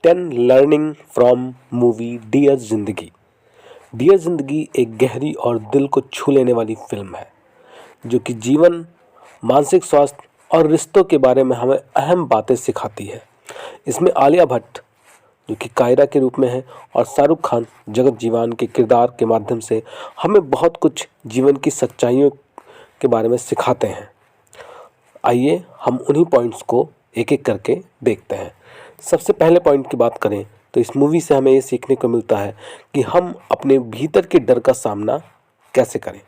10 learning from movie dear ज़िंदगी। Dear ज़िंदगी एक गहरी और दिल को छू लेने वाली फिल्म है जो कि जीवन, मानसिक स्वास्थ्य और रिश्तों के बारे में हमें अहम बातें सिखाती है। इसमें आलिया भट्ट जो कि कायरा के रूप में है और शाहरुख खान जगत जीवन के किरदार के माध्यम से हमें बहुत कुछ जीवन की सच्चाइयों के बारे में सिखाते हैं। आइए हम उन्हीं पॉइंट्स को एक एक करके देखते हैं। सबसे पहले पॉइंट की बात करें तो इस मूवी से हमें ये सीखने को मिलता है कि हम अपने भीतर के डर का सामना कैसे करें।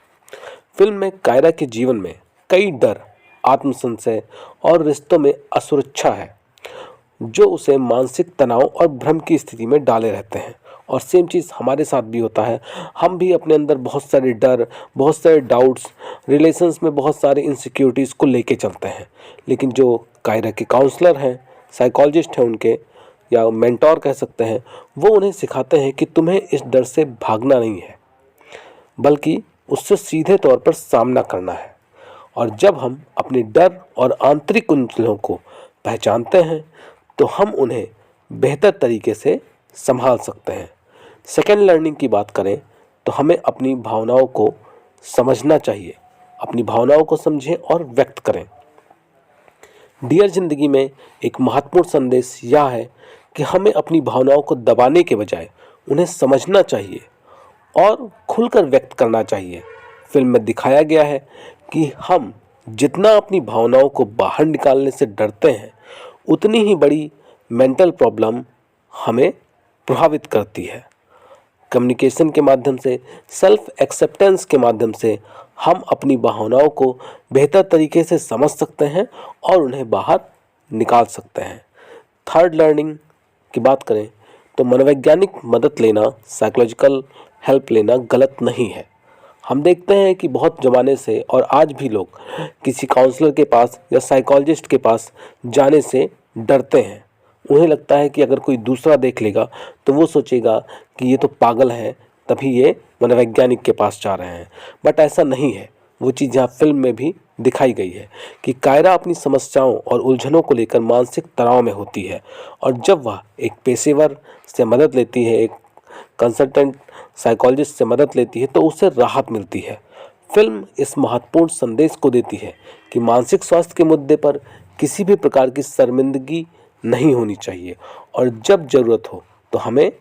फिल्म में कायरा के जीवन में कई डर, आत्मसंशय और रिश्तों में असुरक्षा है जो उसे मानसिक तनाव और भ्रम की स्थिति में डाले रहते हैं। और सेम चीज़ हमारे साथ भी होता है। हम भी अपने अंदर बहुत सारे डर, बहुत सारे डाउट्स, रिलेशंस में बहुत सारे इनसिक्योरिटीज़ को लेके चलते हैं। लेकिन जो कायरा के काउंसलर हैं, साइकोलॉजिस्ट हैं उनके, या मेंटोर कह सकते हैं, वो उन्हें सिखाते हैं कि तुम्हें इस डर से भागना नहीं है बल्कि उससे सीधे तौर पर सामना करना है। और जब हम अपने डर और आंतरिक उलझनों को पहचानते हैं तो हम उन्हें बेहतर तरीके से संभाल सकते हैं। सेकेंड लर्निंग की बात करें तो हमें अपनी भावनाओं को समझना चाहिए। अपनी भावनाओं को समझें और व्यक्त करें। डियर ज़िंदगी में एक महत्वपूर्ण संदेश यह है कि हमें अपनी भावनाओं को दबाने के बजाय उन्हें समझना चाहिए और खुलकर व्यक्त करना चाहिए। फिल्म में दिखाया गया है कि हम जितना अपनी भावनाओं को बाहर निकालने से डरते हैं उतनी ही बड़ी मेंटल प्रॉब्लम हमें प्रभावित करती है। कम्युनिकेशन के माध्यम से, सेल्फ एक्सेप्टेंस के माध्यम से हम अपनी भावनाओं को बेहतर तरीके से समझ सकते हैं और उन्हें बाहर निकाल सकते हैं। थर्ड लर्निंग की बात करें तो मनोवैज्ञानिक मदद लेना, साइकोलॉजिकल हेल्प लेना गलत नहीं है। हम देखते हैं कि बहुत ज़माने से और आज भी लोग किसी काउंसलर के पास या साइकोलॉजिस्ट के पास जाने से डरते हैं। उन्हें लगता है कि अगर कोई दूसरा देख लेगा तो वो सोचेगा कि ये तो पागल है, तभी ये मनोवैज्ञानिक के पास जा रहे हैं। बट ऐसा नहीं है। वो चीज़ यहाँ फिल्म में भी दिखाई गई है कि कायरा अपनी समस्याओं और उलझनों को लेकर मानसिक तनाव में होती है और जब वह एक पेशेवर से मदद लेती है, एक कंसल्टेंट साइकोलॉजिस्ट से मदद लेती है, तो उसे राहत मिलती है। फिल्म इस महत्वपूर्ण संदेश को देती है कि मानसिक स्वास्थ्य के मुद्दे पर किसी भी प्रकार की शर्मिंदगी नहीं होनी चाहिए और जब ज़रूरत हो तो हमें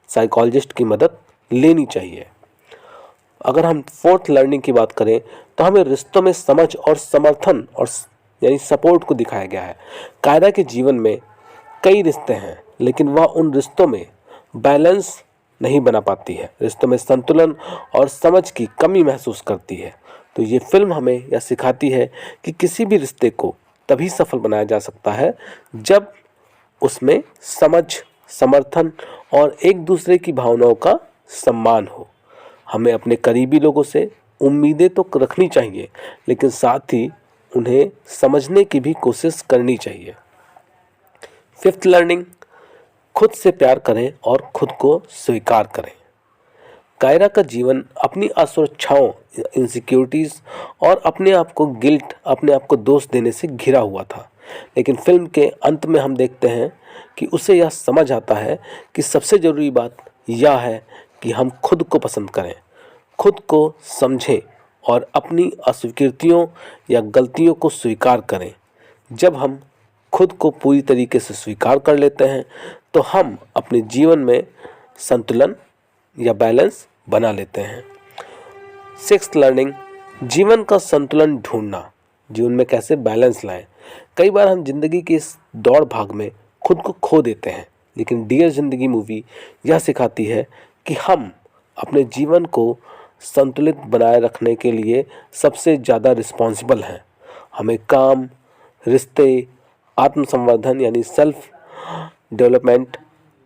साइकोलॉजिस्ट की मदद लेनी चाहिए। अगर हम फोर्थ लर्निंग की बात करें तो हमें रिश्तों में समझ और समर्थन और यानी सपोर्ट को दिखाया गया है। कायरा के जीवन में कई रिश्ते हैं लेकिन वह उन रिश्तों में बैलेंस नहीं बना पाती है, रिश्तों में संतुलन और समझ की कमी महसूस करती है। तो ये फिल्म हमें यह सिखाती है कि किसी भी रिश्ते को तभी सफल बनाया जा सकता है जब उसमें समझ, समर्थन और एक दूसरे की भावनाओं का सम्मान हो। हमें अपने करीबी लोगों से उम्मीदें तो रखनी चाहिए लेकिन साथ ही उन्हें समझने की भी कोशिश करनी चाहिए। फिफ्थ लर्निंग, खुद से प्यार करें और खुद को स्वीकार करें। कायरा का जीवन अपनी असुरक्षाओं, इनसिक्योरिटीज़ और अपने आप को गिल्ट, अपने आप को दोष देने से घिरा हुआ था। लेकिन फिल्म के अंत में हम देखते हैं कि उसे यह समझ आता है कि सबसे ज़रूरी बात यह है कि हम खुद को पसंद करें, खुद को समझें और अपनी अस्वीकृतियों या गलतियों को स्वीकार करें। जब हम खुद को पूरी तरीके से स्वीकार कर लेते हैं तो हम अपने जीवन में संतुलन या बैलेंस बना लेते हैं। सिक्स्थ लर्निंग, जीवन का संतुलन ढूंढना, जीवन में कैसे बैलेंस लाएं। कई बार हम जिंदगी की इस दौड़ भाग में खुद को खो देते हैं लेकिन डियर ज़िंदगी मूवी यह सिखाती है कि हम अपने जीवन को संतुलित बनाए रखने के लिए सबसे ज़्यादा रिस्पॉन्सिबल हैं। हमें काम, रिश्ते, आत्मसंवर्धन यानी सेल्फ डेवलपमेंट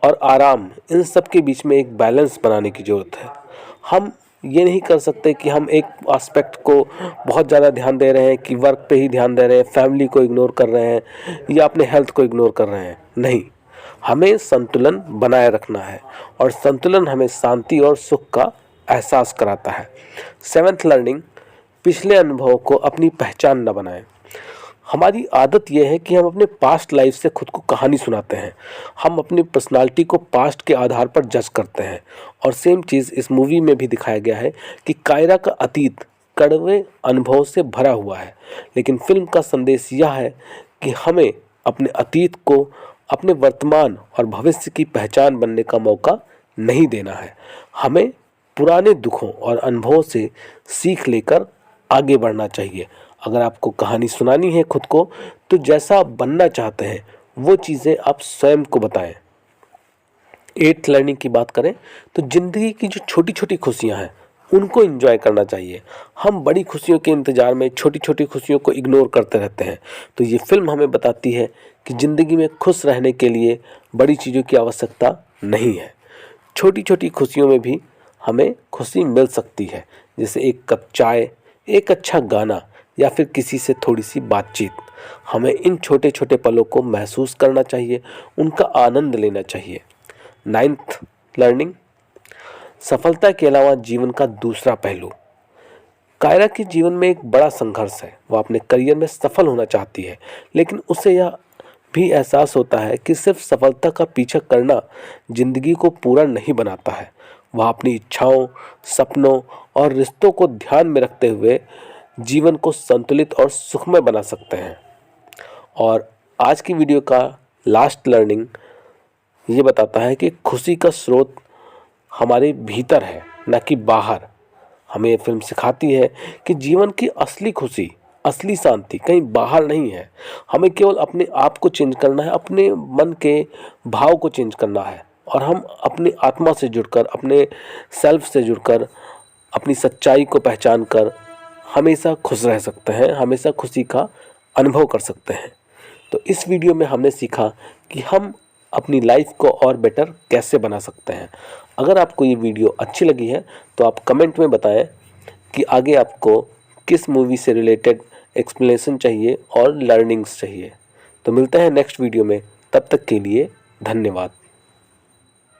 और आराम, इन सब के बीच में एक बैलेंस बनाने की ज़रूरत है। हम ये नहीं कर सकते कि हम एक एस्पेक्ट को बहुत ज़्यादा ध्यान दे रहे हैं कि वर्क पे ही ध्यान दे रहे हैं, फैमिली को इग्नोर कर रहे हैं या अपने हेल्थ को इग्नोर कर रहे हैं। नहीं, हमें संतुलन बनाए रखना है और संतुलन हमें शांति और सुख का एहसास कराता है। सेवंथ लर्निंग, पिछले अनुभवों को अपनी पहचान न बनाएं। हमारी आदत यह है कि हम अपने पास्ट लाइफ से खुद को कहानी सुनाते हैं। हम अपनी पर्सनालिटी को पास्ट के आधार पर जज करते हैं और सेम चीज़ इस मूवी में भी दिखाया गया है कि कायरा का अतीत कड़वे अनुभव से भरा हुआ है, लेकिन फिल्म का संदेश यह है कि हमें अपने अतीत को अपने वर्तमान और भविष्य की पहचान बनने का मौका नहीं देना है। हमें पुराने दुखों और अनुभवों से सीख लेकर आगे बढ़ना चाहिए। अगर आपको कहानी सुनानी है खुद को, तो जैसा आप बनना चाहते हैं वो चीज़ें आप स्वयं को बताएं। 8th लर्निंग की बात करें तो ज़िंदगी की जो छोटी छोटी खुशियां हैं उनको एंजॉय करना चाहिए। हम बड़ी खुशियों के इंतज़ार में छोटी छोटी खुशियों को इग्नोर करते रहते हैं। तो ये फिल्म हमें बताती है कि ज़िंदगी में खुश रहने के लिए बड़ी चीज़ों की आवश्यकता नहीं है। छोटी छोटी खुशियों में भी हमें खुशी मिल सकती है, जैसे एक कप चाय, एक अच्छा गाना या फिर किसी से थोड़ी सी बातचीत। हमें इन छोटे छोटे पलों को महसूस करना चाहिए, उनका आनंद लेना चाहिए। 9th लर्निंग, सफलता के अलावा जीवन का दूसरा पहलू। कायरा के जीवन में एक बड़ा संघर्ष है। वह अपने करियर में सफल होना चाहती है, लेकिन उसे यह भी एहसास होता है कि सिर्फ सफलता का पीछा करना जिंदगी को पूरा नहीं बनाता है। वह अपनी इच्छाओं, सपनों और रिश्तों को ध्यान में रखते हुए जीवन को संतुलित और सुखमय बना सकते हैं। और आज की वीडियो का लास्ट लर्निंग ये बताता है कि खुशी का स्रोत हमारे भीतर है, न कि बाहर। हमें ये फिल्म सिखाती है कि जीवन की असली खुशी, असली शांति कहीं बाहर नहीं है। हमें केवल अपने आप को चेंज करना है, अपने मन के भाव को चेंज करना है, और हम अपनी आत्मा से जुड़कर, अपने सेल्फ से जुड़कर, अपनी सच्चाई को पहचान कर हमेशा खुश रह सकते हैं, हमेशा खुशी का अनुभव कर सकते हैं। तो इस वीडियो में हमने सीखा कि हम अपनी लाइफ को और बेटर कैसे बना सकते हैं। अगर आपको ये वीडियो अच्छी लगी है तो आप कमेंट में बताएं कि आगे आपको किस मूवी से रिलेटेड एक्सप्लेनेशन चाहिए और लर्निंग्स चाहिए। तो मिलते हैं नेक्स्ट वीडियो में, तब तक के लिए धन्यवाद।